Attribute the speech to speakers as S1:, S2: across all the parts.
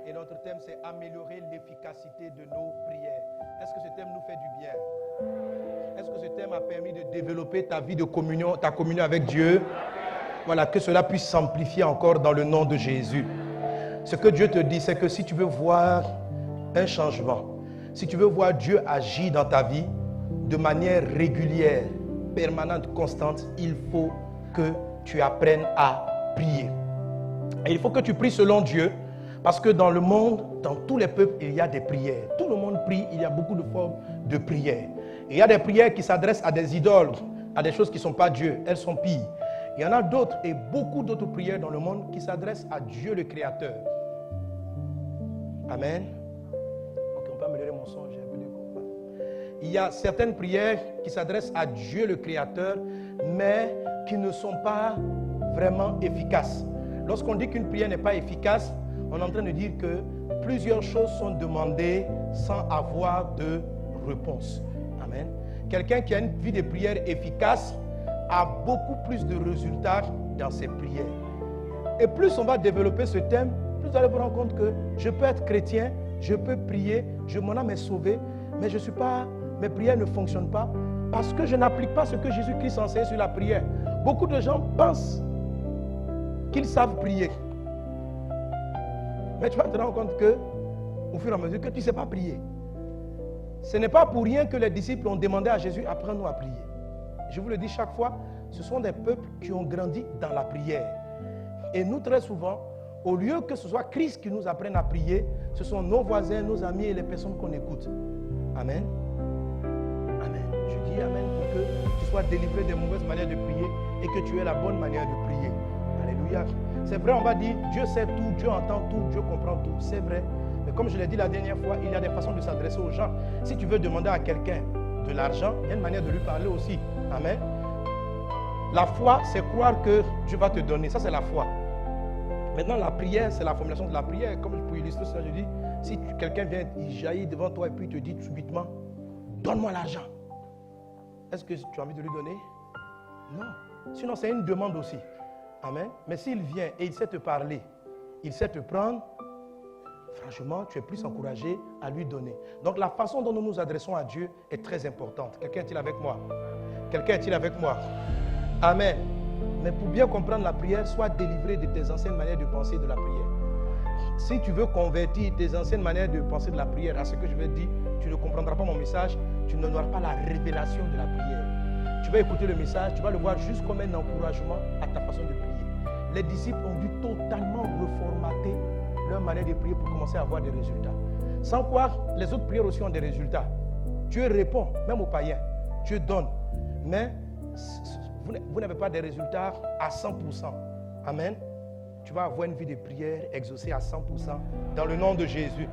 S1: Et notre thème, c'est améliorer l'efficacité de nos prières. Est-ce que ce thème nous fait du bien? Est-ce que ce thème a permis de développer ta vie de communion, ta communion avec Dieu? Voilà, que cela puisse s'amplifier encore dans le nom de Jésus. Ce que Dieu te dit, c'est que si tu veux voir un changement, si tu veux voir Dieu agir dans ta vie de manière régulière, permanente, constante, il faut que tu apprennes à prier. Et il faut que tu pries selon Dieu, parce que dans le monde, dans tous les peuples, il y a des prières. Tout le monde prie, il y a beaucoup de formes de prières. Et il y a des prières qui s'adressent à des idoles, à des choses qui ne sont pas Dieu, elles sont pires. Il y en a d'autres et beaucoup d'autres prières dans le monde qui s'adressent à Dieu le Créateur. Amen. Ok, on peut améliorer mon son, j'ai un peu de combat. Il y a certaines prières qui s'adressent à Dieu le Créateur, mais qui ne sont pas vraiment efficaces. Lorsqu'on dit qu'une prière n'est pas efficace, on est en train de dire que plusieurs choses sont demandées sans avoir de réponse. Amen. Quelqu'un qui a une vie de prière efficace a beaucoup plus de résultats dans ses prières. Et plus on va développer ce thème, plus vous allez vous rendre compte que je peux être chrétien, je peux prier, mon âme est sauvée, mais mes prières ne fonctionnent pas parce que je n'applique pas ce que Jésus-Christ enseigne sur la prière. Beaucoup de gens pensent qu'ils savent prier. Mais tu vas te rendre compte que, au fur et à mesure, que tu ne sais pas prier. Ce n'est pas pour rien que les disciples ont demandé à Jésus, apprends-nous à prier. Je vous le dis chaque fois, ce sont des peuples qui ont grandi dans la prière. Et nous, très souvent, au lieu que ce soit Christ qui nous apprenne à prier, ce sont nos voisins, nos amis et les personnes qu'on écoute. Amen. Amen. Je dis Amen pour que tu sois délivré des mauvaises manières de prier et que tu aies la bonne manière de prier. Alléluia. C'est vrai, on va dire, Dieu sait tout, Dieu entend tout, Dieu comprend tout. C'est vrai. Mais comme je l'ai dit la dernière fois, il y a des façons de s'adresser aux gens. Si tu veux demander à quelqu'un de l'argent, il y a une manière de lui parler aussi. Amen. La foi, c'est croire que Dieu va te donner. Ça, c'est la foi. Maintenant, la prière, c'est la formulation de la prière. Comme je peux illustrer ça, je dis, si quelqu'un vient, il jaillit devant toi et puis il te dit subitement, donne-moi l'argent. Est-ce que tu as envie de lui donner? Non. Sinon, c'est une demande aussi. Amen. Mais s'il vient et il sait te parler, il sait te prendre, franchement, tu es plus encouragé à lui donner. Donc, la façon dont nous nous adressons à Dieu est très importante. Quelqu'un est-il avec moi? Quelqu'un est-il avec moi? Amen. Mais pour bien comprendre la prière, sois délivré de tes anciennes manières de penser de la prière. Si tu veux convertir tes anciennes manières de penser de la prière à ce que je vais dire, tu ne comprendras pas mon message, tu n'auras pas la révélation de la prière. Tu vas écouter le message, tu vas le voir juste comme un encouragement à ta façon de prier. Les disciples ont dû totalement reformater leur manière de prier pour commencer à avoir des résultats. Sans quoi, les autres prières aussi ont des résultats. Dieu répond, même aux païens. Dieu donne. Mais vous n'avez pas des résultats à 100%. Amen. Tu vas avoir une vie de prière exaucée à 100% dans le nom de Jésus.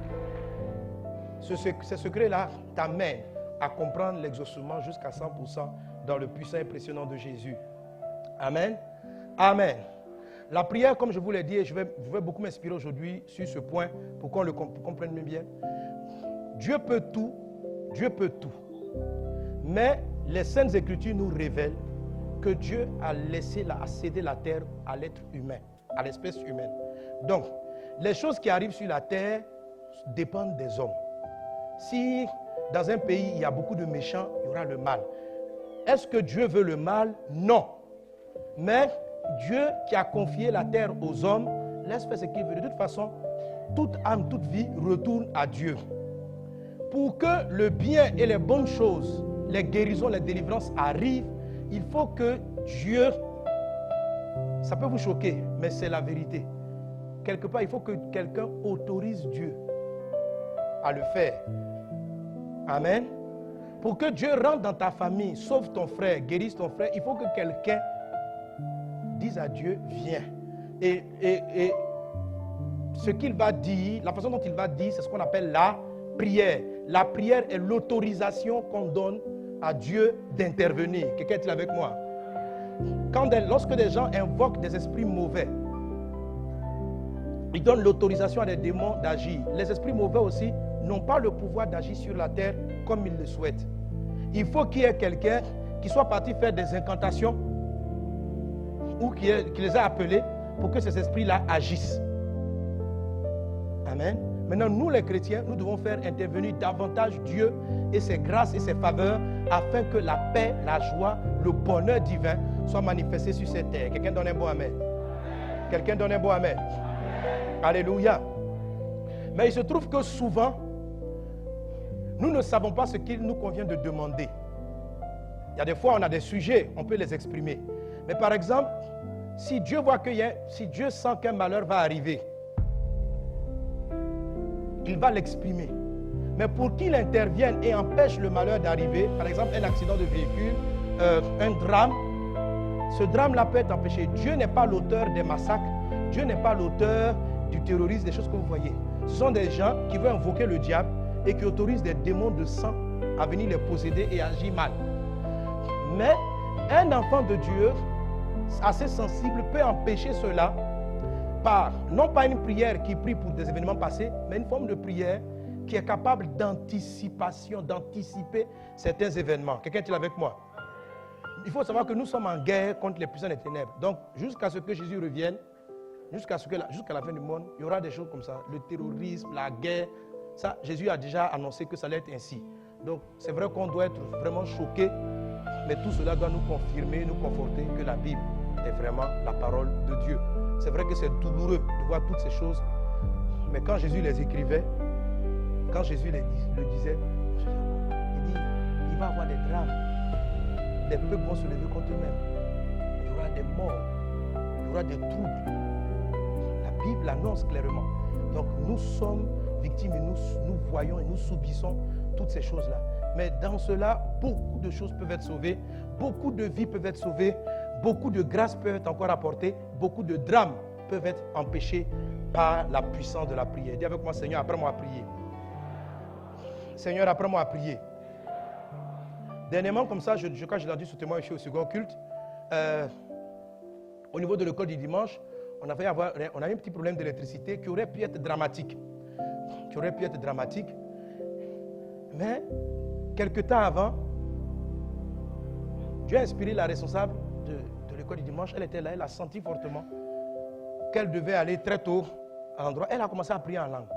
S1: Ce secret-là t'amène à comprendre l'exaucement jusqu'à 100% dans le puissant et précieux nom de Jésus. Amen. Amen. La prière, comme je vous l'ai dit, et je vais beaucoup m'inspirer aujourd'hui sur ce point pour qu'on le comprenne bien. Dieu peut tout. Dieu peut tout. Mais les Saintes Écritures nous révèlent que Dieu a cédé la terre à l'être humain, à l'espèce humaine. Donc, les choses qui arrivent sur la terre dépendent des hommes. Si dans un pays, il y a beaucoup de méchants, il y aura le mal. Est-ce que Dieu veut le mal? Non. Mais Dieu qui a confié la terre aux hommes, laisse faire ce qu'il veut. De toute façon, toute âme, toute vie retourne à Dieu. Pour que le bien et les bonnes choses, les guérisons, les délivrances arrivent, il faut que Dieu, ça peut vous choquer, mais c'est la vérité. Quelque part, il faut que quelqu'un autorise Dieu à le faire. Amen. Pour que Dieu rentre dans ta famille, sauve ton frère, guérisse ton frère, il faut que quelqu'un dise à Dieu, viens. Et ce qu'il va dire, la façon dont il va dire, c'est ce qu'on appelle la prière. La prière est l'autorisation qu'on donne à Dieu d'intervenir. Quelqu'un est-il avec moi? Lorsque des gens invoquent des esprits mauvais, ils donnent l'autorisation à des démons d'agir. Les esprits mauvais aussi n'ont pas le pouvoir d'agir sur la terre comme ils le souhaitent. Il faut qu'il y ait quelqu'un qui soit parti faire des incantations ou qui les a appelés pour que ces esprits-là agissent. Amen. Maintenant, nous les chrétiens, nous devons faire intervenir davantage Dieu et ses grâces et ses faveurs afin que la paix, la joie, le bonheur divin soient manifestés sur cette terre. Quelqu'un donne un bon amen. Quelqu'un donne un bon amen. Alléluia. Mais il se trouve que souvent, nous ne savons pas ce qu'il nous convient de demander. Il y a des fois, on a des sujets, on peut les exprimer. Mais par exemple, si Dieu voit si Dieu sent qu'un malheur va arriver, il va l'exprimer. Mais pour qu'il intervienne et empêche le malheur d'arriver, par exemple un accident de véhicule, un drame, ce drame-là peut être empêché. Dieu n'est pas l'auteur des massacres, Dieu n'est pas l'auteur du terrorisme, des choses que vous voyez. Ce sont des gens qui veulent invoquer le diable et qui autorisent des démons de sang à venir les posséder et agir mal. Mais un enfant de Dieu, assez sensible, peut empêcher cela par, non pas une prière qui prie pour des événements passés, mais une forme de prière qui est capable d'anticipation, d'anticiper certains événements. Quelqu'un est-il avec moi? Il faut savoir que nous sommes en guerre contre les puissants des ténèbres. Donc, jusqu'à ce que Jésus revienne, jusqu'à la fin du monde, il y aura des choses comme ça. Le terrorisme, la guerre, ça, Jésus a déjà annoncé que ça allait être ainsi. Donc, c'est vrai qu'on doit être vraiment choqué, mais tout cela doit nous confirmer, nous conforter que la Bible est vraiment la parole de Dieu. C'est vrai que c'est douloureux de voir toutes ces choses, mais quand Jésus les écrivait, quand Jésus le disait, il dit, il va y avoir des drames. Les peuples vont se lever contre eux-mêmes. Il y aura des morts, il y aura des troubles. La Bible l'annonce clairement. Donc nous sommes victimes et nous voyons et nous subissons toutes ces choses-là. Mais dans cela, beaucoup de choses peuvent être sauvées, beaucoup de vies peuvent être sauvées, beaucoup de grâces peuvent être encore apportées, beaucoup de drames peuvent être empêchés par la puissance de la prière. Dis avec moi, Seigneur, apprends-moi à prier. Seigneur, apprends-moi à prier. Dernièrement, comme ça, quand j'ai entendu ce témoin ici au second culte, au niveau de l'école du dimanche, on a eu un petit problème d'électricité qui aurait pu être dramatique. Mais, quelque temps avant, Dieu a inspiré la responsable de l'école du dimanche. Elle était là, elle a senti fortement qu'elle devait aller très tôt à l'endroit. Elle a commencé à prier en langue.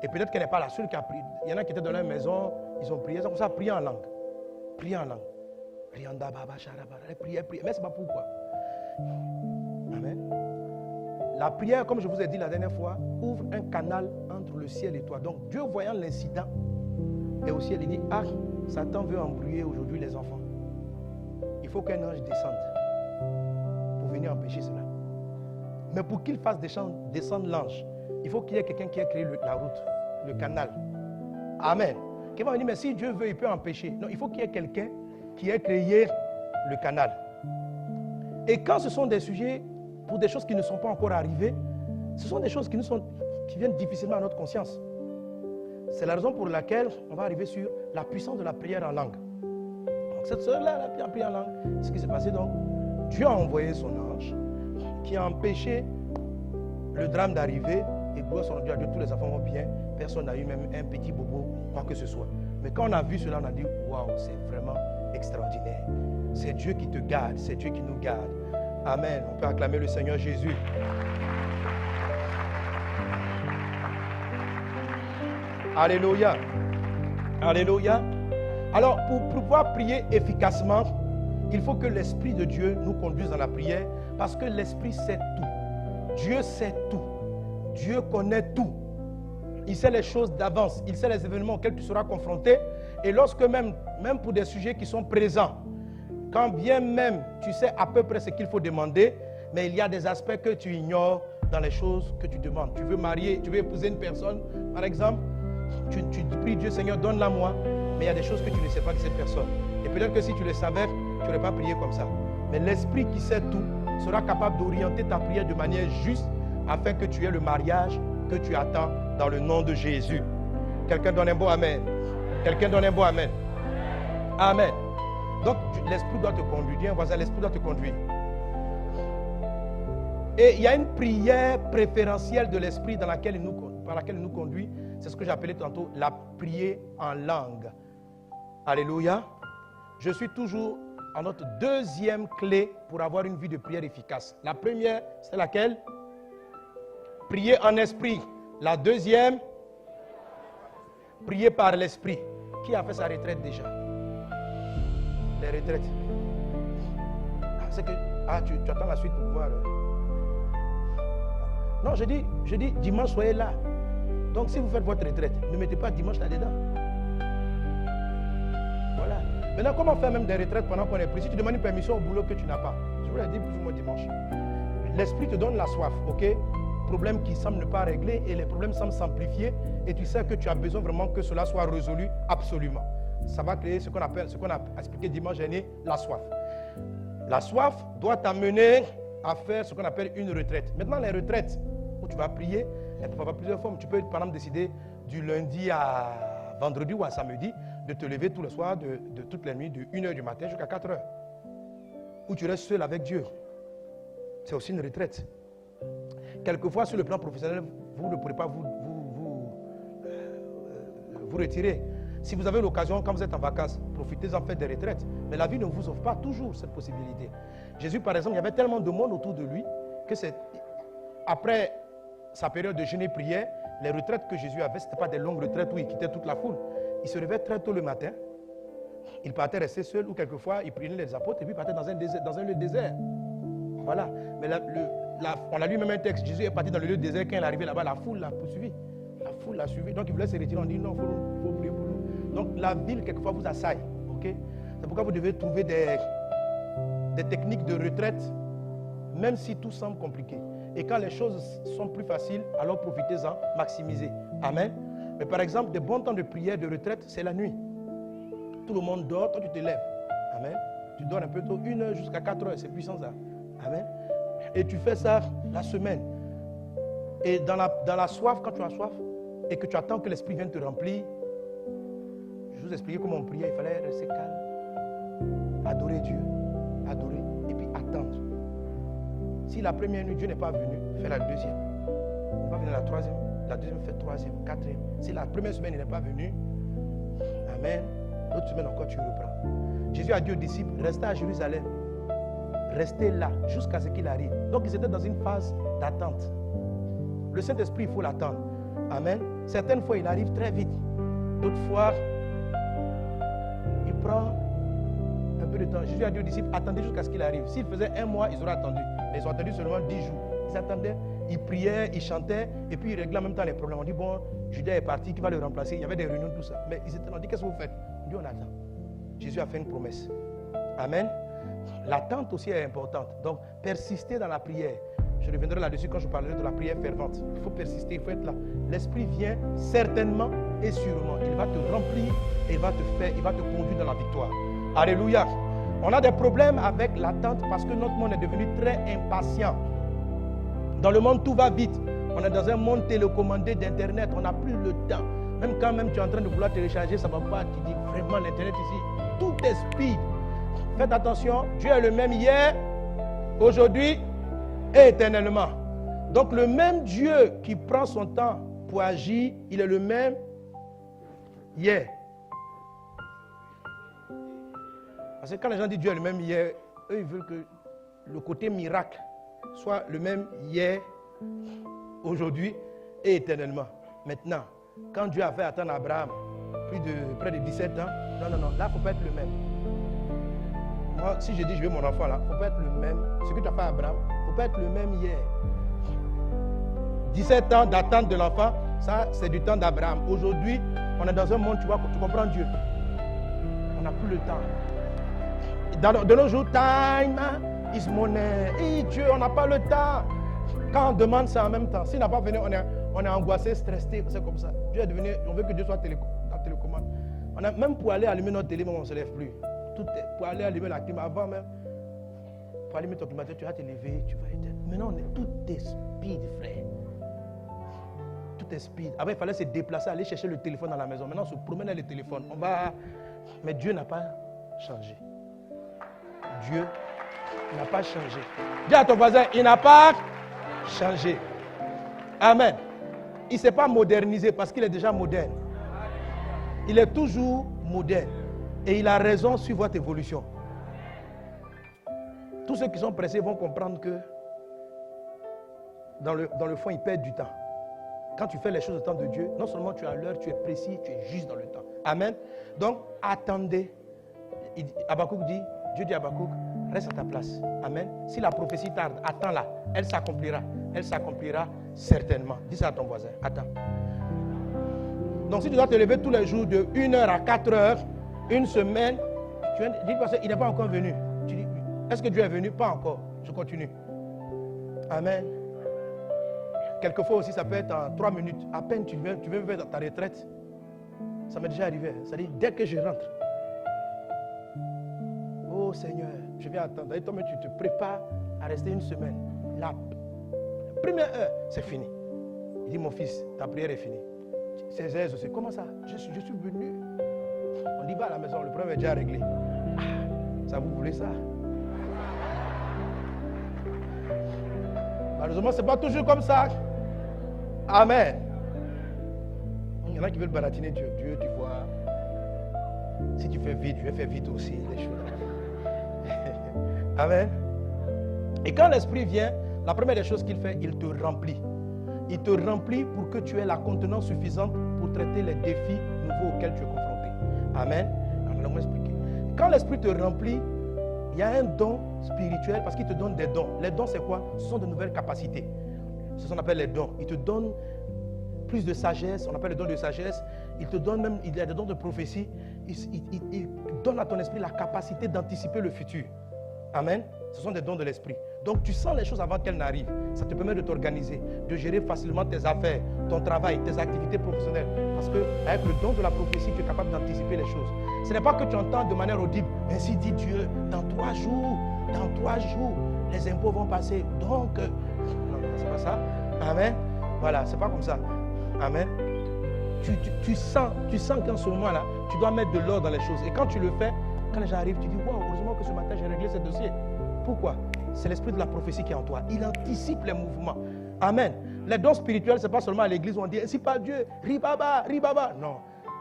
S1: Et peut-être qu'elle n'est pas la seule qui a prié. Il y en a qui étaient dans leur maison, ils ont prié, ils ont commencé à prier en langue. Prier en langue. Elle priait. Mais ce n'est pas pourquoi. Amen. La prière, comme je vous ai dit la dernière fois, ouvre un canal entre le ciel et toi. Donc Dieu voyant l'incident, et au ciel il dit, ah, Satan veut embrouiller aujourd'hui les enfants. Il faut qu'un ange descende pour venir empêcher cela. Mais pour qu'il fasse descendre l'ange, il faut qu'il y ait quelqu'un qui ait créé la route, le canal. Amen. Qui va me dire, mais si Dieu veut, il peut empêcher. Non, il faut qu'il y ait quelqu'un qui ait créé le canal. Et quand ce sont des sujets pour des choses qui ne sont pas encore arrivées, ce sont des choses qui viennent difficilement à notre conscience. C'est la raison pour laquelle on va arriver sur la puissance de la prière en langue. Donc cette sœur-là, elle a prié en langue. Ce qui s'est passé donc, Dieu a envoyé son ange qui a empêché le drame d'arriver. Et gloire soit rendue à Dieu, tous les enfants vont bien. Personne n'a eu même un petit bobo, quoi que ce soit. Mais quand on a vu cela, on a dit, waouh, c'est vraiment extraordinaire. C'est Dieu qui te garde, c'est Dieu qui nous garde. Amen. On peut acclamer le Seigneur Jésus. Alléluia. Alléluia. Alors, pour pouvoir prier efficacement, il faut que l'Esprit de Dieu nous conduise dans la prière, parce que l'Esprit sait tout. Dieu sait tout. Dieu connaît tout. Il sait les choses d'avance. Il sait les événements auxquels tu seras confronté. Et lorsque même pour des sujets qui sont présents, quand bien même tu sais à peu près ce qu'il faut demander, mais il y a des aspects que tu ignores dans les choses que tu demandes. Tu veux marier, tu veux épouser une personne, par exemple, tu pries Dieu, Seigneur, donne-la moi, mais il y a des choses que tu ne sais pas de cette personne. Et peut-être que si tu le savais, tu n'aurais pas prié comme ça. Mais l'Esprit qui sait tout sera capable d'orienter ta prière de manière juste afin que tu aies le mariage que tu attends dans le nom de Jésus. Quelqu'un donne un beau amen. Quelqu'un donne un beau amen. Amen. Donc, l'Esprit doit te conduire. Dis un voisin, l'Esprit doit te conduire. Et il y a une prière préférentielle de l'Esprit par laquelle il nous conduit. C'est ce que j'appelais tantôt la prière en langue. Alléluia. Je suis toujours à notre deuxième clé pour avoir une vie de prière efficace. La première, c'est laquelle? Prier en esprit. La deuxième, prier par l'esprit. Qui a fait sa retraite déjà? Les retraites. C'est que tu attends la suite pour pouvoir. Non, je dis dimanche, soyez là. Donc si vous faites votre retraite, ne mettez pas dimanche là-dedans. Voilà. Maintenant, comment faire même des retraites pendant qu'on est pris? Si tu demandes une permission au boulot que tu n'as pas, je vous l'ai dit plus ou moins dimanche. L'esprit te donne la soif, ok? Problème qui semble ne pas régler et les problèmes semblent s'amplifier et tu sais que tu as besoin vraiment que cela soit résolu absolument. Ça va créer ce qu'on a expliqué dimanche dernier, la soif. La soif doit t'amener à faire ce qu'on appelle une retraite. Maintenant, les retraites où tu vas prier, elles peuvent avoir plusieurs formes. Tu peux par exemple décider du lundi à vendredi ou à samedi de te lever tous les soirs de toutes les nuits de 1h du matin jusqu'à 4h. Où tu restes seul avec Dieu. C'est aussi une retraite. Quelquefois, sur le plan professionnel, vous ne pourrez pas vous retirer. Si vous avez l'occasion, quand vous êtes en vacances, profitez-en, faites des retraites. Mais la vie ne vous offre pas toujours cette possibilité. Jésus, par exemple, il y avait tellement de monde autour de lui que après sa période de jeûne et prière, les retraites que Jésus avait, ce n'étaient pas des longues retraites où il quittait toute la foule. Il se réveillait très tôt le matin. Il partait rester seul ou quelquefois il prenait les apôtres et puis il partait dans un lieu désert. Voilà. Mais on a lu même un texte. Jésus est parti dans le lieu désert. Quand il est arrivé là-bas, la foule l'a poursuivi. La foule l'a suivi. Donc il voulait se retirer. On dit non, il faut prier pour nous. Donc la ville, quelquefois, vous assaille. Okay? C'est pourquoi vous devez trouver des techniques de retraite, même si tout semble compliqué. Et quand les choses sont plus faciles, alors profitez-en, maximisez. Amen. Mais par exemple, des bons temps de prière, de retraite, c'est la nuit. Tout le monde dort, toi tu te lèves. Amen. Tu dors un peu tôt, 1h jusqu'à 4h, c'est puissant ça. Amen. Et tu fais ça la semaine. Et dans la soif, quand tu as soif, et que tu attends que l'esprit vienne te remplir, je vous expliquais comment on priait, il fallait rester calme, adorer Dieu, adorer, et puis attendre. Si la première nuit, Dieu n'est pas venu, fais la deuxième. Il n'est pas venu la troisième, la deuxième, fais troisième, quatrième. Si la première semaine, il n'est pas venu, amen, l'autre semaine encore, tu reprends. Jésus a dit aux disciples, restez à Jérusalem, restez là, jusqu'à ce qu'il arrive. Donc, ils étaient dans une phase d'attente. Le Saint-Esprit, il faut l'attendre. Amen. Certaines fois, il arrive très vite. D'autres fois, il prend un peu de temps. Jésus a dit aux disciples, attendez jusqu'à ce qu'il arrive. S'il faisait 1 mois, ils auraient attendu. Mais ils ont attendu seulement 10 jours. Ils attendaient, ils priaient, ils chantaient, et puis ils réglaient en même temps les problèmes. On dit, bon, Judas est parti, qui va le remplacer? Il y avait des réunions, tout ça. Mais on dit, qu'est-ce que vous faites? On dit, on attend. Jésus a fait une promesse. Amen. L'attente aussi est importante. Donc, persister dans la prière. Je reviendrai là-dessus quand je parlerai de la prière fervente. Il faut persister, il faut être là. L'Esprit vient certainement et sûrement. Il va te remplir et il va te conduire dans la victoire. Alléluia. On a des problèmes avec l'attente parce que notre monde est devenu très impatient. Dans le monde, tout va vite. On est dans un monde télécommandé d'Internet. On n'a plus le temps. Même quand tu es en train de vouloir télécharger, ça ne va pas. Tu dis vraiment l'Internet ici. Tout est speed. Faites attention. Dieu est le même hier, aujourd'hui et éternellement. Donc le même Dieu qui prend son temps pour agir, il est le même hier. Parce que quand les gens disent Dieu est le même hier, eux ils veulent que le côté miracle soit le même hier, aujourd'hui et éternellement. Maintenant, quand Dieu a fait attendre Abraham près de 17 ans, non, là il ne faut pas être le même. Moi, si je dis je veux mon enfant là, il ne faut pas être le même. Ce que tu as fait à Abraham, il ne faut pas être le même hier. 17 ans d'attente de l'enfant, ça c'est du temps d'Abraham. Aujourd'hui, on est dans un monde, tu comprends Dieu. On n'a plus le temps. De nos jours, time is money. Et Dieu, on n'a pas le temps. Quand on demande ça en même temps, s'il n'a pas venu, on est angoissé, stressé, c'est comme ça. Dieu est devenu, on veut que Dieu soit dans la télécommande. Même pour aller allumer notre télé, on ne se lève plus. Pour aller allumer la clim, avant même, pour allumer ton climatiseur, tu vas te lever, tu vas éteindre. Maintenant, tout est speed, frère. Tout est speed. Avant, il fallait se déplacer, aller chercher le téléphone dans la maison. Maintenant, on se promène avec le téléphone. Mais Dieu n'a pas changé. Dieu n'a pas changé. Dis à ton voisin, il n'a pas changé. Amen. Il ne s'est pas modernisé parce qu'il est déjà moderne. Il est toujours moderne. Et il a raison sur votre évolution. Tous ceux qui sont pressés vont comprendre que dans le fond, ils perdent du temps. Quand tu fais les choses au temps de Dieu, non seulement tu es à l'heure, tu es précis, tu es juste dans le temps. Amen. Donc, attendez. Habakkuk dit, Dieu dit à Habakkuk, reste à ta place. Amen. Si la prophétie tarde, attends-la. Elle s'accomplira. Elle s'accomplira certainement. Dis ça à ton voisin. Attends. Donc, si tu dois te lever tous les jours de 1h à 4h, une semaine, tu dis parce qu'il n'est pas encore venu. Tu dis, est-ce que Dieu est venu? Pas encore. Je continue. Amen. Quelquefois aussi, ça peut être en 3 minutes. À peine tu veux faire ta retraite. Ça m'est déjà arrivé. C'est-à-dire, dès que je rentre, oh Seigneur, je vais attendre. Et toi-même, tu te prépares à rester une semaine. La première heure, c'est fini. Il dit, mon fils, ta prière est finie. 16 heures aussi. Comment ça? Je suis venu. On dit, va à la maison, le problème est déjà réglé. Ah, ça vous voulez ça? Malheureusement, ce n'est pas toujours comme ça. Amen. Il y en a qui veulent baratiner Dieu. Dieu, tu vois, si tu fais vite, je vais faire vite aussi les choses. Amen. Et quand l'Esprit vient, la première des choses qu'il fait, il te remplit. Il te remplit pour que tu aies la contenance suffisante pour traiter les défis nouveaux auxquels tu es confronté. Amen. Alors, laisse-moi expliquer. Quand l'Esprit te remplit, il y a un don spirituel parce qu'il te donne des dons. Les dons, c'est quoi? Ce sont de nouvelles capacités. C'est ce qu'on appelle les dons. Il te donne plus de sagesse, on appelle les dons de sagesse. Il te donne même, il y a des dons de prophétie. Il donne à ton esprit la capacité d'anticiper le futur. Amen. Ce sont des dons de l'esprit. Donc tu sens les choses avant qu'elles n'arrivent. Ça te permet de t'organiser, de gérer facilement tes affaires, ton travail, tes activités professionnelles. Parce qu'avec le don de la prophétie, tu es capable d'anticiper les choses. Ce n'est pas que tu entends de manière audible, ainsi dit Dieu, dans 3 jours, les impôts vont passer. Donc, non, c'est pas ça. Amen. Voilà, c'est pas comme ça. Amen. Tu sens qu'en ce moment-là, tu dois mettre de l'ordre dans les choses. Et quand tu le fais, quand les gens arrivent, tu dis, waouh, heureusement que ce matin j'ai réglé ce dossier. Pourquoi? C'est l'esprit de la prophétie qui est en toi. Il anticipe les mouvements. Amen. Les dons spirituels, ce n'est pas seulement à l'église où on dit, ainsi par Dieu, ribaba, ribaba. Non.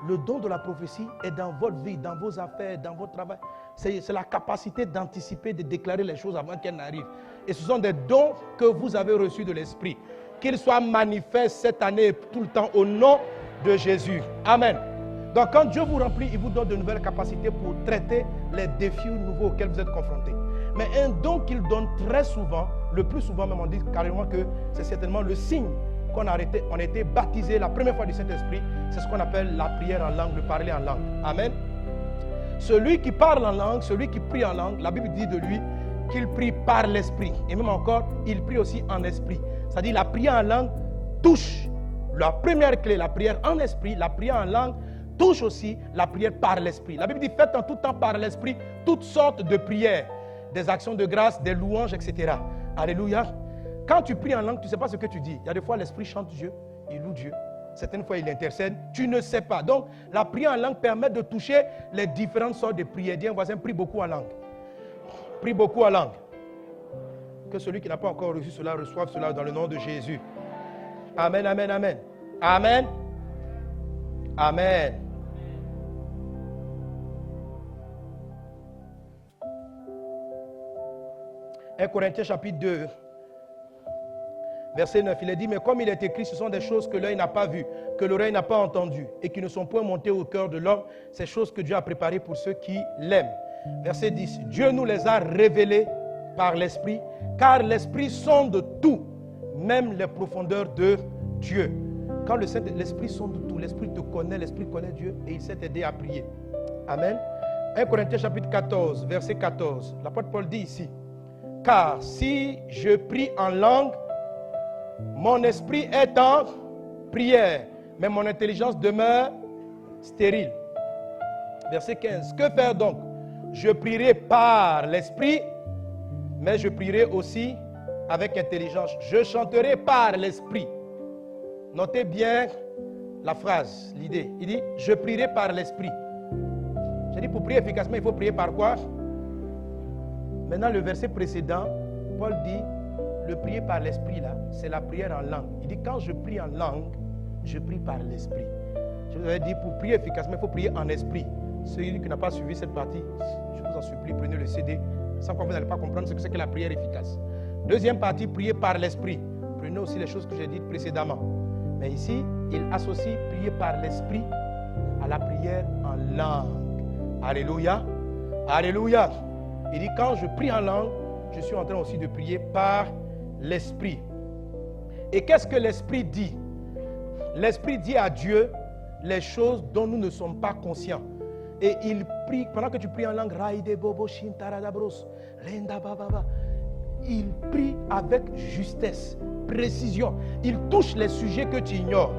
S1: Le don de la prophétie est dans votre vie, dans vos affaires, dans votre travail. C'est la capacité d'anticiper, de déclarer les choses avant qu'elles n'arrivent. Et ce sont des dons que vous avez reçus de l'esprit. Qu'ils soient manifestes cette année tout le temps au nom de Jésus. Amen. Donc quand Dieu vous remplit, il vous donne de nouvelles capacités pour traiter les défis nouveaux auxquels vous êtes confrontés. Mais un don qu'il donne très souvent, le plus souvent même on dit carrément que c'est certainement le signe qu'on a été baptisé la première fois du Saint-Esprit. C'est ce qu'on appelle la prière en langue, le parler en langue. Amen. Celui qui parle en langue, celui qui prie en langue, la Bible dit de lui qu'il prie par l'esprit. Et même encore, il prie aussi en esprit. C'est-à-dire la prière en langue touche la première clé, la prière en esprit, la prière en langue touche aussi la prière par l'esprit. La Bible dit faites en tout temps par l'esprit toutes sortes de prières, des actions de grâce, des louanges, etc. Alléluia. Quand tu pries en langue, tu ne sais pas ce que tu dis. Il y a des fois l'esprit chante Dieu, il loue Dieu. Certaines fois il intercède, tu ne sais pas. Donc la prière en langue permet de toucher les différentes sortes de prières. Dis à un voisin, prie beaucoup en langue. Prie beaucoup en langue. Que celui qui n'a pas encore reçu cela reçoive cela dans le nom de Jésus. Amen, amen, amen. Amen. Amen. Un Corinthiens chapitre 2, verset 9, il est dit, mais comme il est écrit, ce sont des choses que l'œil n'a pas vues, que l'oreille n'a pas entendues, et qui ne sont point montées au cœur de l'homme, ces choses que Dieu a préparées pour ceux qui l'aiment. Verset 10, Dieu nous les a révélées par l'Esprit, car l'Esprit sonde tout, même les profondeurs de Dieu. Quand l'Esprit sonde tout, l'Esprit te connaît, l'Esprit connaît Dieu, et il sait t'aider à prier. Amen. 1 Corinthiens chapitre 14, verset 14, l'apôtre Paul dit ici, car si je prie en langue, mon esprit est en prière, mais mon intelligence demeure stérile. Verset 15. Que faire donc? Je prierai par l'esprit, mais je prierai aussi avec intelligence. Je chanterai par l'esprit. Notez bien la phrase, l'idée. Il dit, je prierai par l'esprit. J'ai dit, pour prier efficacement, il faut prier par quoi? Maintenant, le verset précédent, Paul dit, le prier par l'esprit, là, c'est la prière en langue. Il dit, quand je prie en langue, je prie par l'esprit. Je vous avais dit, pour prier efficacement, il faut prier en esprit. Celui qui n'a pas suivi cette partie, je vous en supplie, prenez le CD. Sans quoi vous n'allez pas comprendre ce que c'est que la prière efficace. Deuxième partie, prier par l'esprit. Prenez aussi les choses que j'ai dites précédemment. Mais ici, il associe prier par l'esprit à la prière en langue. Alléluia. Alléluia. Il dit quand je prie en langue, je suis en train aussi de prier par l'esprit. Et qu'est-ce que l'esprit dit? L'esprit dit à Dieu les choses dont nous ne sommes pas conscients. Et il prie, pendant que tu pries en langue, il prie avec justesse, précision. Il touche les sujets que tu ignores.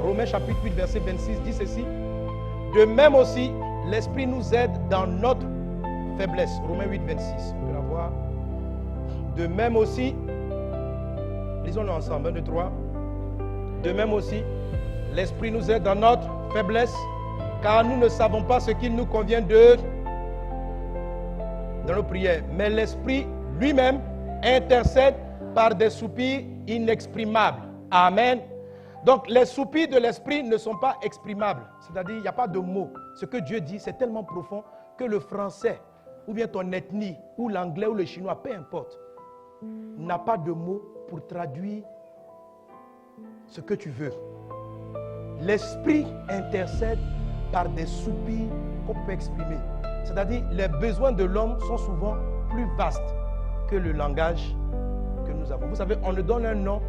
S1: Romains chapitre 8, verset 26 dit ceci. De même aussi, l'Esprit nous aide dans notre faiblesse. Romains 8, 26. On peut la voir. De même aussi, lisons-le ensemble, 1, 2, 3. De même aussi, l'Esprit nous aide dans notre faiblesse, car nous ne savons pas ce qu'il nous convient dans nos prières. Mais l'Esprit lui-même intercède par des soupirs inexprimables. Amen. Donc les soupirs de l'Esprit ne sont pas exprimables. C'est-à-dire, il n'y a pas de mots. Ce que Dieu dit, c'est tellement profond que le français, ou bien ton ethnie, ou l'anglais, ou le chinois, peu importe, n'a pas de mots pour traduire ce que tu veux. L'Esprit intercède par des soupirs qu'on peut exprimer. C'est-à-dire, les besoins de l'homme sont souvent plus vastes que le langage que nous avons. Vous savez, on ne donne un nom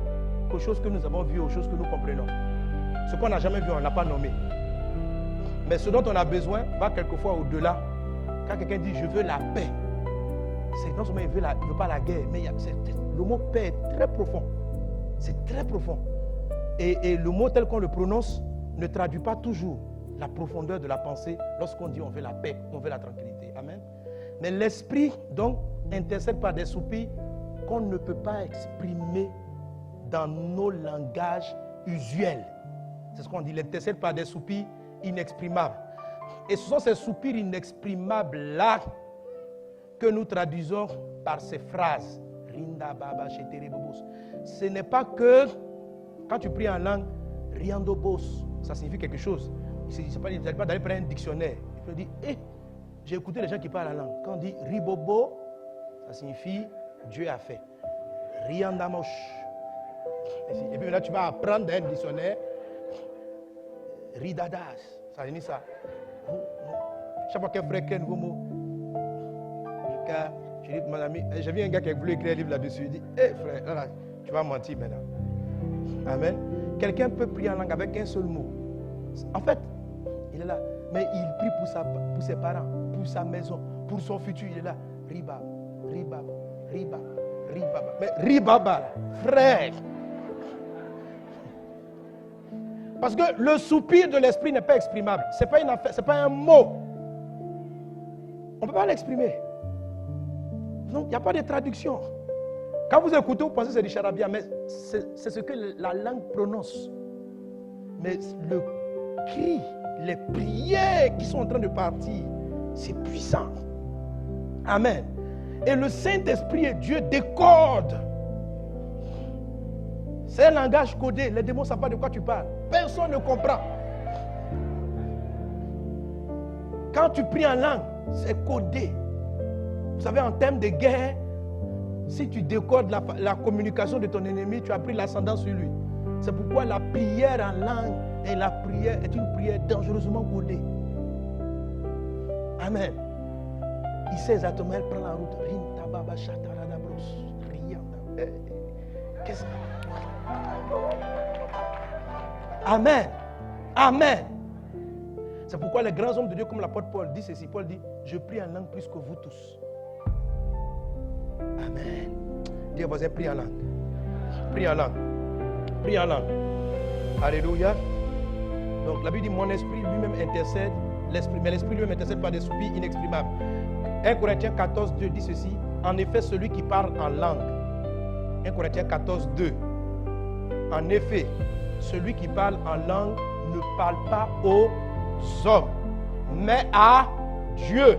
S1: qu'aux choses que nous avons vues, aux choses que nous comprenons. Ce qu'on n'a jamais vu, on ne l'a pas nommé. Mais ce dont on a besoin va quelquefois au-delà. Quand quelqu'un dit « je veux la paix », c'est non seulement il ne veut pas la guerre, mais le mot « paix » est très profond. C'est très profond. Et le mot tel qu'on le prononce ne traduit pas toujours la profondeur de la pensée lorsqu'on dit on veut la paix, on veut la tranquillité. Amen. Mais l'Esprit, donc, intercède par des soupirs qu'on ne peut pas exprimer dans nos langages usuels. C'est ce qu'on dit, il intercède par des soupirs inexprimables. Et ce sont ces soupirs inexprimables-là que nous traduisons par ces phrases. Ce n'est pas que, quand tu pries en langue, riandobos, ça signifie quelque chose. Il ne s'agit pas d'aller prendre un dictionnaire. Il faut dire, j'ai écouté les gens qui parlent la langue. Quand on dit ribobo, ça signifie Dieu a fait. Riandamosh. Et puis là, tu vas apprendre un dictionnaire. Ridadas, ça signifie ça. Chaque fois qu'un frère crée un nouveau mot, je dis, mon ami, j'ai vu un gars qui a voulu écrire un livre là-dessus. Il dit, frère, là, tu vas mentir maintenant. Amen. Quelqu'un peut prier en langue avec un seul mot. En fait, il est là. Mais il prie pour ses parents, pour sa maison, pour son futur. Il est là. Ribaba, ribaba, ribaba, ribaba. Mais ribaba, là, frère. Parce que le soupir de l'esprit n'est pas exprimable. Ce n'est pas une affaire, c'est pas un mot. On ne peut pas l'exprimer. Non, il n'y a pas de traduction. Quand vous écoutez, vous pensez que c'est du charabia, mais c'est ce que la langue prononce. Mais le cri, les prières qui sont en train de partir, c'est puissant. Amen. Et le Saint-Esprit et Dieu décodent. C'est un langage codé. Les démons ne savent pas de quoi tu parles. Personne ne comprend. Quand tu pries en langue, c'est codé. Vous savez, en termes de guerre, si tu décodes la communication de ton ennemi, tu as pris l'ascendant sur lui. C'est pourquoi la prière en langue et la prière est une prière dangereusement codée. Amen. Il sait exactement, elle prend la route. Qu'est-ce que... Amen. Amen. C'est pourquoi les grands hommes de Dieu comme l'apôtre Paul dit ceci. Paul dit, je prie en langue plus que vous tous. Amen. Dis à voisin, prie en langue. Prie en langue. Prie en langue. Alléluia. Donc la Bible dit, mon esprit lui-même intercède, mais l'esprit lui-même intercède par des soupirs inexprimables. 1 Corinthiens 14, 2 dit ceci. En effet, celui qui parle en langue. 1 Corinthiens 14, 2. En effet, celui qui parle en langue ne parle pas aux hommes, mais à Dieu,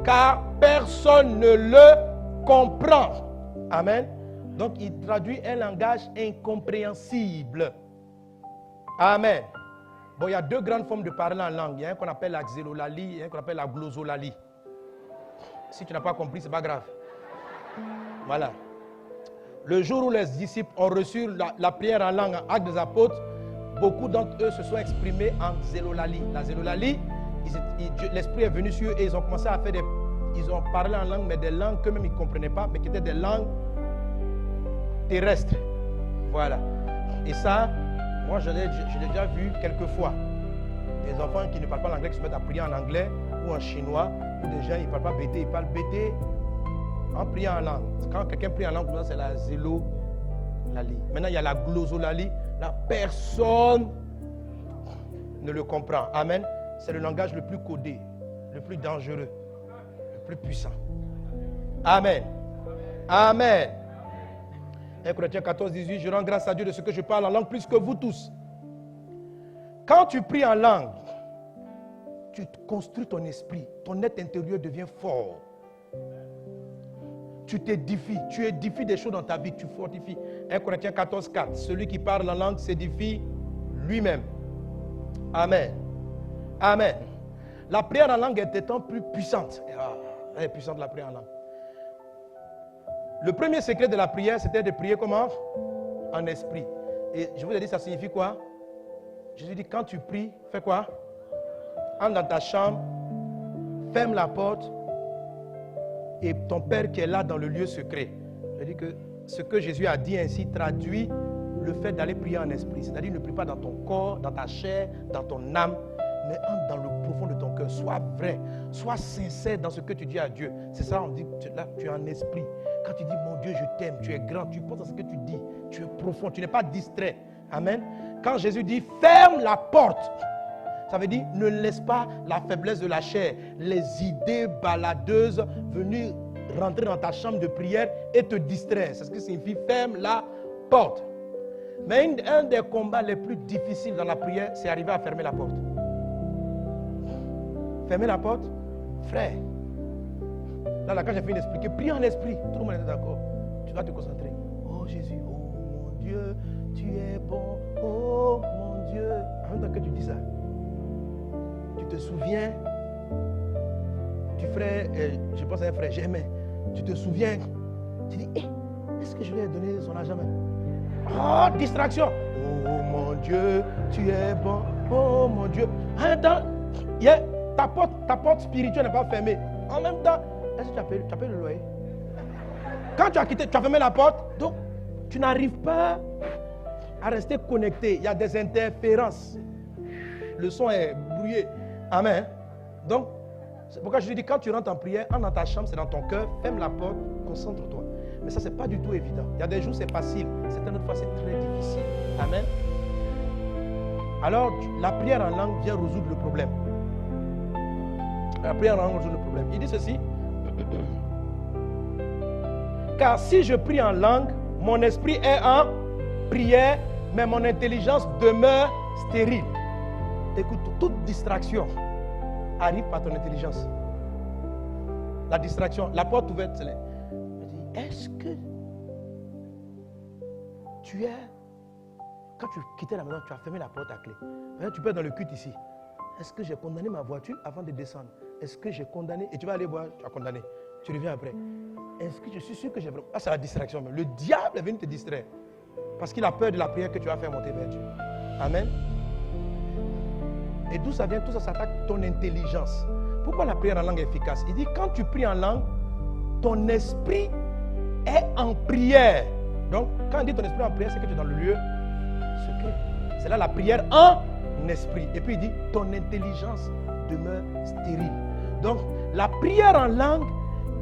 S1: car personne ne le comprend. Amen. Donc, il traduit un langage incompréhensible. Amen. Bon, il y a deux grandes formes de parler en langue. Il y a un qu'on appelle la xélolalie et un qu'on appelle la glosolalie. Si tu n'as pas compris, ce n'est pas grave. Voilà. Le jour où les disciples ont reçu la prière en langue, Actes des Apôtres, beaucoup d'entre eux se sont exprimés en zélolalie. La zélolalie, l'esprit est venu sur eux et ils ont commencé à faire des... Ils ont parlé en langue, mais des langues qu'eux-mêmes ils ne comprenaient pas, mais qui étaient des langues terrestres. Voilà. Et ça, moi je l'ai déjà vu quelques fois. Des enfants qui ne parlent pas l'anglais, qui se mettent à prier en anglais ou en chinois, ou des gens, ils ne parlent pas bété, ils parlent bété en priant en langue. Quand quelqu'un prie en langue, c'est la zélolalie. Maintenant, il y a la glosolalie. La personne ne le comprend. Amen. C'est le langage le plus codé, le plus dangereux, le plus puissant. Amen. Amen. 1 Corinthiens 14, 18, je rends grâce à Dieu de ce que je parle en langue plus que vous tous. Quand tu pries en langue, tu construis ton esprit, ton être intérieur devient fort. Tu t'édifies, tu édifies des choses dans ta vie, tu fortifies. 1 Corinthiens 14, 4, celui qui parle en langue s'édifie lui-même. Amen. Amen. La prière en langue est d'autant plus puissante. Elle est puissante la prière en langue. Le premier secret de la prière, c'était de prier comment? En esprit. Et je vous ai dit, ça signifie quoi? Jésus dit, quand tu pries, fais quoi? Entre dans ta chambre, ferme la porte, et ton Père qui est là dans le lieu secret. Je dis que ce que Jésus a dit ainsi traduit le fait d'aller prier en esprit. C'est-à-dire, ne prie pas dans ton corps, dans ta chair, dans ton âme, mais entre dans le profond de ton cœur. Sois vrai, sois sincère dans ce que tu dis à Dieu. C'est ça, on dit, là, tu es en esprit. Quand tu dis, mon Dieu, je t'aime, tu es grand, tu penses à ce que tu dis, tu es profond, tu n'es pas distrait. Amen. Quand Jésus dit, ferme la porte, ça veut dire, ne laisse pas la faiblesse de la chair, les idées baladeuses venues rentrer dans ta chambre de prière et te distraire. C'est ce que signifie, ferme la porte. Mais un des combats les plus difficiles dans la prière, c'est arriver à fermer la porte. Fermer la porte, frère. Là, quand j'ai fini d'expliquer, prie en esprit. Tout le monde est d'accord. Tu vas te concentrer. Oh Jésus, oh mon Dieu, tu es bon. Oh mon Dieu. En même temps que tu dis ça, tu te souviens du frère, je pense à un frère Germain. Tu te souviens, tu dis, est-ce que je lui ai donné son argent même? Oh, distraction. Oh mon Dieu, tu es bon. Oh mon Dieu. En même temps, ta porte spirituelle n'est pas fermée. En même temps, est-ce que tu as payé le loyer? Quand tu as quitté, tu as fermé la porte, donc tu n'arrives pas à rester connecté. Il y a des interférences. Le son est brouillé. Amen. Donc, c'est pourquoi je te dis, quand tu rentres en prière, entre dans ta chambre, c'est dans ton cœur, ferme la porte, concentre-toi. Mais ça, c'est pas du tout évident. Il y a des jours, c'est facile. Certaines autres fois, c'est très difficile. Amen. Alors, la prière en langue vient résoudre le problème. La prière en langue résout le problème. Il dit ceci. Car si je prie en langue, mon esprit est en prière, mais mon intelligence demeure stérile. Écoute, toute distraction arrive par ton intelligence. La distraction, la porte ouverte, c'est là. Est-ce que tu es... Quand tu quittais la maison, tu as fermé la porte à clé. Maintenant, tu peux être dans le culte ici. Est-ce que j'ai condamné ma voiture avant de descendre? Est-ce que j'ai condamné? Et tu vas aller voir, tu as condamné. Tu reviens après. Est-ce que je suis sûr que j'ai vraiment... Ah, c'est la distraction. Le diable est venu te distraire. Parce qu'il a peur de la prière que tu vas faire monter vers Dieu. Amen. Et d'où ça vient? Tout ça s'attaque ton intelligence. Pourquoi la prière en langue est efficace? Il dit, quand tu pries en langue, ton esprit est en prière. Donc, quand on dit ton esprit en prière, c'est que tu es dans le lieu secret. C'est là la prière en esprit. Et puis il dit, ton intelligence demeure stérile. Donc, la prière en langue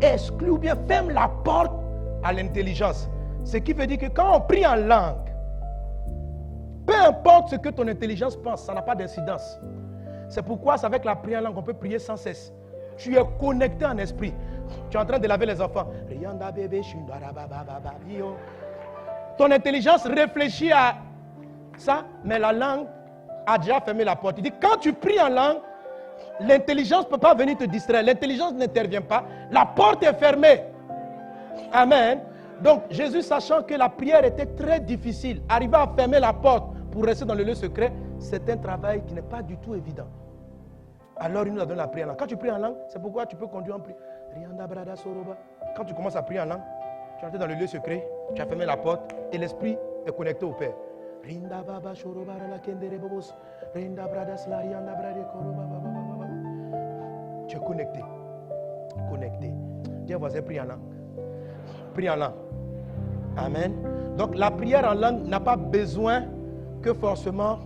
S1: exclut ou bien ferme la porte à l'intelligence. Ce qui veut dire que quand on prie en langue, peu importe ce que ton intelligence pense, ça n'a pas d'incidence. C'est pourquoi c'est avec la prière en langue qu'on peut prier sans cesse. Tu es connecté en esprit. Tu es en train de laver les enfants. Ton intelligence réfléchit à ça, mais la langue a déjà fermé la porte. Il dit, quand tu pries en langue, l'intelligence ne peut pas venir te distraire. L'intelligence n'intervient pas. La porte est fermée. Amen. Donc, Jésus, sachant que la prière était très difficile, arriver à fermer la porte pour rester dans le lieu secret, c'est un travail qui n'est pas du tout évident. Alors, il nous a donné la prière en langue. Quand tu pries en langue, c'est pourquoi tu peux conduire en prière. Quand tu commences à prier en langue, tu es entré dans le lieu secret, tu as fermé la porte et l'esprit est connecté au Père. Tu es connecté. Connecté. Dis à voisin, prie en langue. Prie en langue. Amen. Donc la prière en langue n'a pas besoin que forcément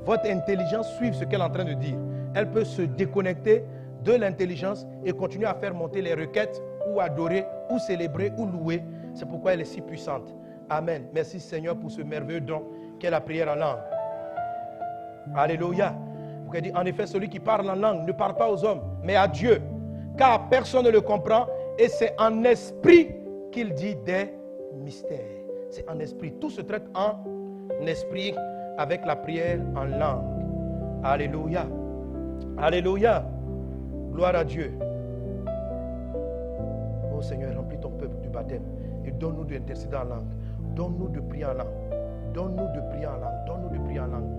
S1: votre intelligence suive ce qu'elle est en train de dire. Elle peut se déconnecter de l'intelligence et continuer à faire monter les requêtes ou adorer ou célébrer ou louer. C'est pourquoi elle est si puissante. Amen. Merci Seigneur pour ce merveilleux don qu'est la prière en langue. Alléluia. Vous pouvez dire, en effet, celui qui parle en langue ne parle pas aux hommes, mais à Dieu. Car personne ne le comprend et c'est en esprit qu'il dit des mystères. C'est en esprit. Tout se traite en esprit avec la prière en langue. Alléluia. Alléluia. Gloire à Dieu. Oh Seigneur, remplis ton peuple du baptême et donne-nous d'intercéder en langue. Donne-nous de prier en langue. Donne-nous de prier en langue. Donne-nous de prier en langue.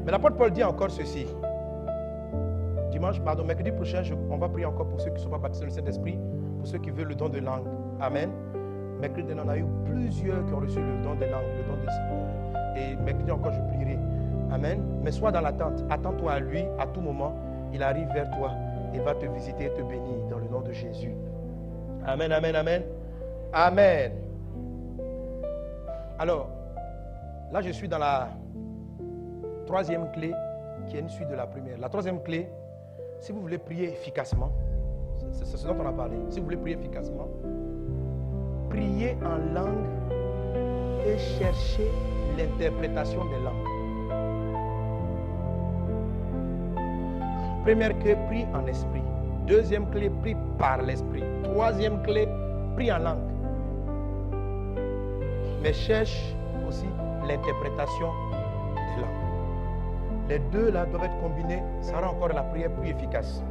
S1: Mais l'apôtre Paul dit encore ceci. Mercredi prochain, on va prier encore pour ceux qui ne sont pas baptisés dans le Saint-Esprit, pour ceux qui veulent le don de langue. Amen. Mercredi, on a eu plusieurs qui ont reçu le don de langue, et mercredi encore, je prierai. Amen. Mais sois dans l'attente. Attends-toi à lui à tout moment. Il arrive vers toi. Il va te visiter et te bénir dans le nom de Jésus. Amen, amen, amen. Amen. Alors, là, je suis dans la troisième clé qui est une suite de la première. La troisième clé, si vous voulez prier efficacement, c'est ce dont on a parlé. Si vous voulez prier efficacement, priez en langue et cherchez l'interprétation des langues. Première clé, prie en esprit. Deuxième clé, prie par l'esprit. Troisième clé, prie en langue. Mais cherche aussi l'interprétation des langues. Les deux là doivent être combinés, ça rend encore la prière plus efficace.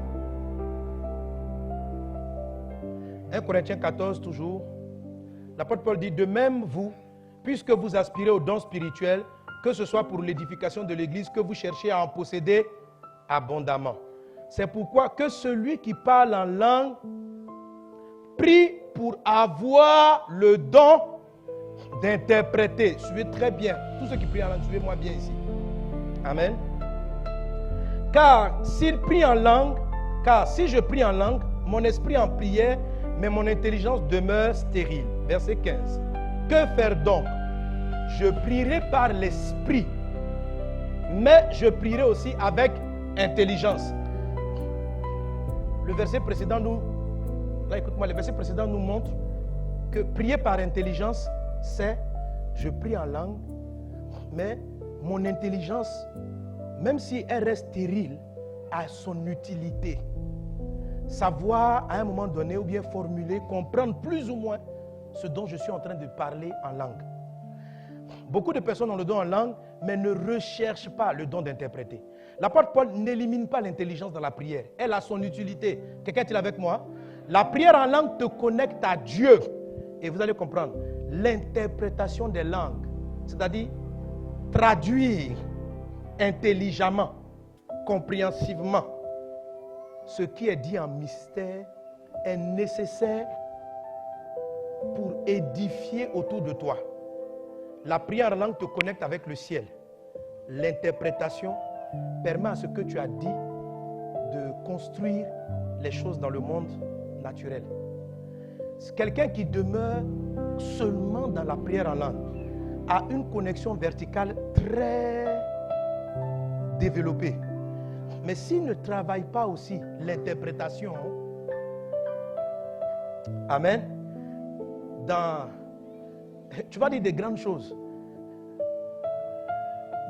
S1: 1 Corinthiens 14 toujours, l'apôtre Paul dit, de même vous, puisque vous aspirez aux dons spirituels, que ce soit pour l'édification de l'église, que vous cherchez à en posséder abondamment. C'est pourquoi que celui qui parle en langue prie pour avoir le don d'interpréter. Suivez très bien. Tous ceux qui prient en langue, suivez-moi bien ici. Amen. Car si je prie en langue, mon esprit en prière, mais mon intelligence demeure stérile. Verset 15. Que faire donc? Je prierai par l'esprit, mais je prierai aussi avec intelligence. Le verset précédent nous montre que prier par intelligence, c'est je prie en langue, mais mon intelligence, même si elle reste stérile, a son utilité. Savoir à un moment donné ou bien formuler, comprendre plus ou moins ce dont je suis en train de parler en langue. Beaucoup de personnes ont le don en langue, mais ne recherchent pas le don d'interpréter. L'apôtre Paul n'élimine pas l'intelligence dans la prière. Elle a son utilité. Quelqu'un est-il avec moi? La prière en langue te connecte à Dieu. Et vous allez comprendre. L'interprétation des langues, c'est-à-dire traduire intelligemment, compréhensivement, ce qui est dit en mystère est nécessaire pour édifier autour de toi. La prière en langue te connecte avec le ciel. L'interprétation permet à ce que tu as dit de construire les choses dans le monde naturel. Quelqu'un qui demeure seulement dans la prière en langue a une connexion verticale très développée. Mais s'il ne travaille pas aussi l'interprétation, amen, tu vas dire des grandes choses,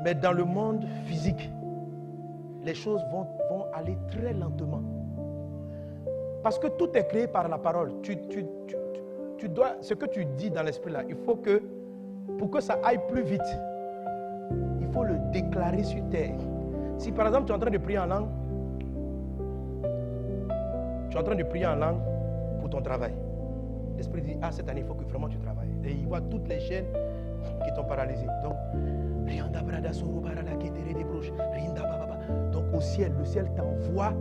S1: mais dans le monde physique, les choses vont aller très lentement. Parce que tout est créé par la parole. Ce que tu dis dans l'esprit là, il faut que, pour que ça aille plus vite, il faut le déclarer sur terre. Si par exemple tu es en train de prier en langue, tu es en train de prier en langue pour ton travail. L'esprit dit, cette année il faut que vraiment tu travailles. Et il voit toutes les chaînes qui t'ont paralysé. Donc au ciel, le ciel t'envoie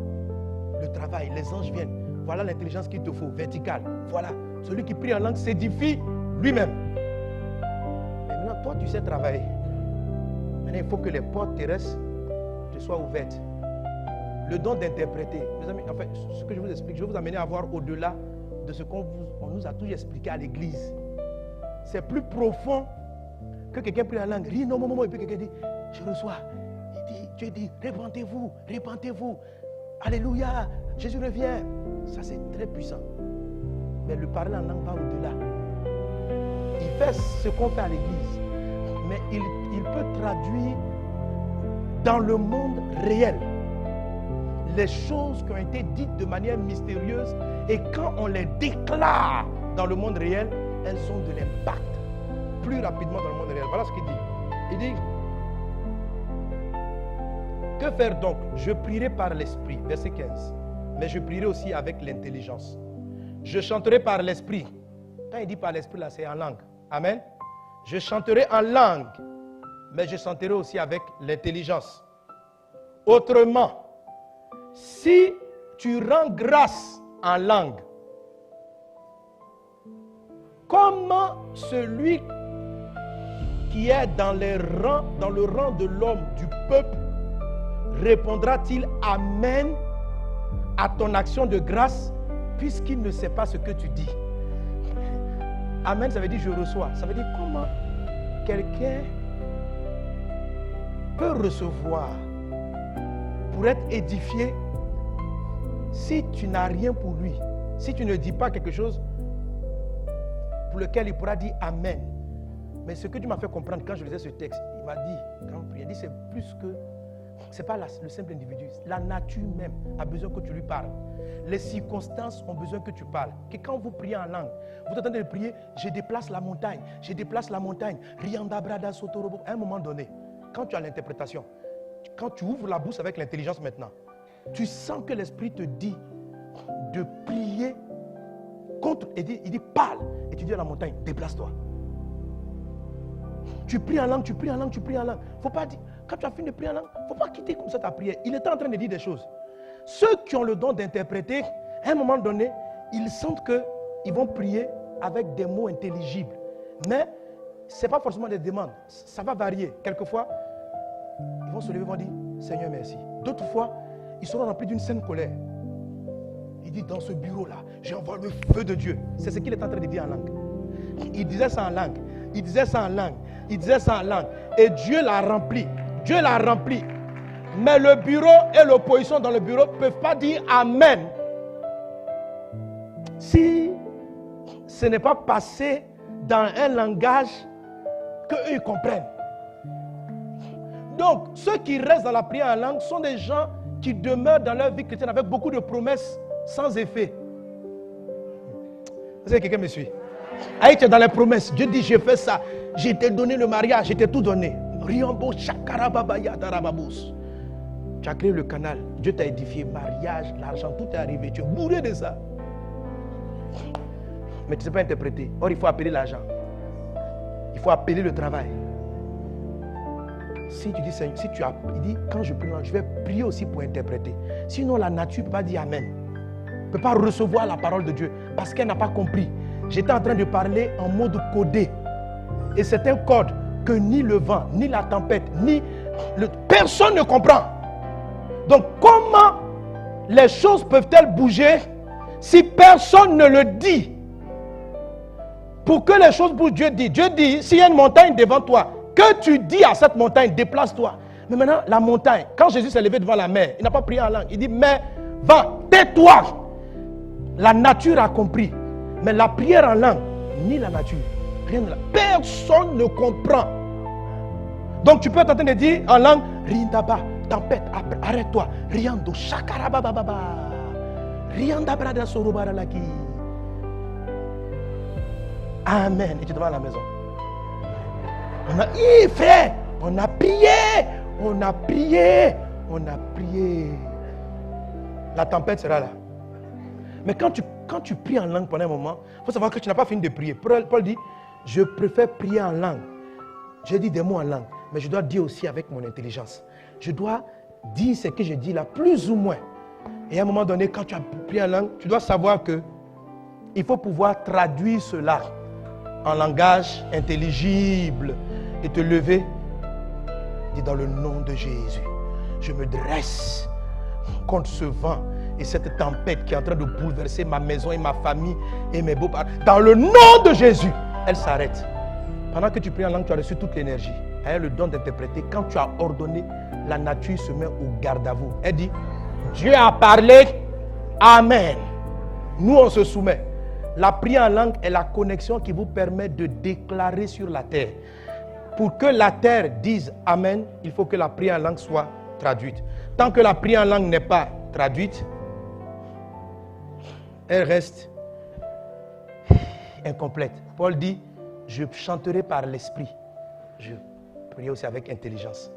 S1: le travail, les anges viennent. Voilà l'intelligence qu'il te faut, verticale. Voilà, celui qui prie en langue s'édifie lui-même. Et maintenant, toi tu sais travailler. Maintenant, il faut que les portes terrestres te soient ouvertes. Le don d'interpréter. Mes amis, en fait, ce que je vous explique, je vais vous amener à voir au-delà de ce qu'on nous a toujours expliqué à l'église. C'est plus profond que quelqu'un prie en langue. Rit, non, et puis quelqu'un dit, je reçois. Dieu dit, répentez-vous, répentez-vous. Alléluia, Jésus revient. Ça, c'est très puissant. Mais le parler en langue va au-delà. Il fait ce qu'on fait à l'église. Mais il peut traduire dans le monde réel les choses qui ont été dites de manière mystérieuse, et quand on les déclare dans le monde réel, elles ont de l'impact plus rapidement dans le monde réel. Voilà ce qu'il dit. Il dit, que faire donc? Je prierai par l'esprit, verset 15, mais je prierai aussi avec l'intelligence. Je chanterai par l'esprit. Quand il dit par l'esprit, là, c'est en langue. Amen. Je chanterai en langue, mais je chanterai aussi avec l'intelligence. Autrement, si tu rends grâce en langue, comment celui qui est dans le rang de l'homme, du peuple, répondra-t-il Amen à ton action de grâce, puisqu'il ne sait pas ce que tu dis? Amen, ça veut dire je reçois. Ça veut dire comment quelqu'un peut recevoir pour être édifié si tu n'as rien pour lui, si tu ne dis pas quelque chose pour lequel il pourra dire Amen. Mais ce que tu m'as fait comprendre quand je lisais ce texte, il m'a dit, quand on prie, il dit c'est plus que, c'est pas le simple individu, la nature même a besoin que tu lui parles. Les circonstances ont besoin que tu parles. Que quand vous priez en langue, vous êtes en train de prier, je déplace la montagne, je déplace la montagne, Rianda Brada Sotorobo. À un moment donné, quand tu as l'interprétation, quand tu ouvres la bouche avec l'intelligence maintenant, tu sens que l'esprit te dit de prier contre, il dit parle, et tu dis à la montagne, déplace-toi. Tu pries en langue, tu pries en langue, tu pries en langue. Faut pas dire, quand tu as fini de prier en langue, il ne faut pas quitter comme ça ta prière. Il était en train de dire des choses. Ceux qui ont le don d'interpréter, à un moment donné, ils sentent qu'ils vont prier avec des mots intelligibles. Mais ce n'est pas forcément des demandes. Ça va varier. Quelquefois, ils vont se lever et vont dire Seigneur, merci. D'autres fois, ils seront remplis d'une sainte colère. Il dit dans ce bureau-là, j'envoie le feu de Dieu. C'est ce qu'il est en train de dire en langue. Il disait ça en langue. Il disait ça en langue. Il disait ça en langue. Et Dieu l'a rempli. Dieu l'a rempli. Mais le bureau et l'opposition dans le bureau ne peuvent pas dire Amen si ce n'est pas passé dans un langage qu'eux ils comprennent. Donc, ceux qui restent dans la prière en langue sont des gens qui demeurent dans leur vie chrétienne avec beaucoup de promesses sans effet. Est-ce que quelqu'un me suit? Aïe, tu es dans les promesses. Dieu dit, j'ai fait ça. J'ai t'ai donné le mariage, j'ai tout donné. Riambo, chakarababaya, darababous. Tu as créé le canal. Dieu t'a édifié. Mariage, l'argent, tout est arrivé. Tu es bourré de ça. Mais tu ne sais pas interpréter. Or, il faut appeler l'argent. Il faut appeler le travail. Si tu dis, Seigneur, si tu as, il dit, quand je prie, je vais prier aussi pour interpréter. Sinon, la nature ne peut pas dire Amen. Ne peut pas recevoir la parole de Dieu parce qu'elle n'a pas compris. J'étais en train de parler en mode codé. Et c'est un code que ni le vent, ni la tempête, personne ne comprend. Donc, comment les choses peuvent-elles bouger si personne ne le dit? Pour que les choses bougent, Dieu dit, s'il y a une montagne devant toi, que tu dis à cette montagne, déplace-toi. Mais maintenant, la montagne, quand Jésus s'est levé devant la mer, il n'a pas prié en langue. Il dit, mais va, tais-toi. La nature a compris. Mais la prière en langue, ni la nature, rien de là. Personne ne comprend. Donc tu peux être en train de dire en langue, Rindaba, tempête, arrête-toi. Riando, chakarabababa. Rianda brada sorobaralaki. Amen. Et tu te vas à la maison. On a fait, on a prié, on a prié, on a prié. La tempête sera là. Mais quand tu pries en langue pendant un moment, il faut savoir que tu n'as pas fini de prier. Paul dit, je préfère prier en langue. J'ai dit des mots en langue, mais je dois dire aussi avec mon intelligence. Je dois dire ce que je dis là, plus ou moins. Et à un moment donné, quand tu as prié en langue, tu dois savoir que il faut pouvoir traduire cela en langage intelligible et te lever Dis dans le nom de Jésus, je me dresse contre ce vent et cette tempête qui est en train de bouleverser ma maison et ma famille et mes beaux-parents. Dans le nom de Jésus, elle s'arrête. Pendant que tu pries en langue, tu as reçu toute l'énergie. Elle a le don d'interpréter. Quand tu as ordonné, la nature se met au garde à vous. Elle dit, Dieu a parlé, Amen. Nous, on se soumet. La prière en langue est la connexion qui vous permet de déclarer sur la terre. Pour que la terre dise Amen, il faut que la prière en langue soit traduite. Tant que la prière en langue n'est pas traduite, elle reste incomplète. Paul dit, je chanterai par l'esprit. Je prierai aussi avec intelligence.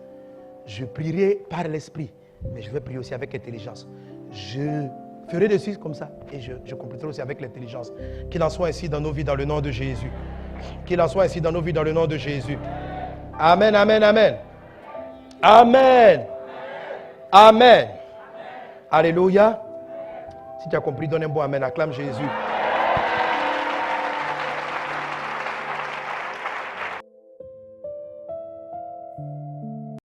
S1: Je prierai par l'esprit, mais je vais prier aussi avec intelligence. Je ferai des choses comme ça et je compléterai aussi avec l'intelligence. Qu'il en soit ainsi dans nos vies dans le nom de Jésus. Qu'il en soit ainsi dans nos vies dans le nom de Jésus. Amen, amen, amen. Amen. Amen. Alléluia. Si tu as compris, donne un bon amen. Acclame Jésus.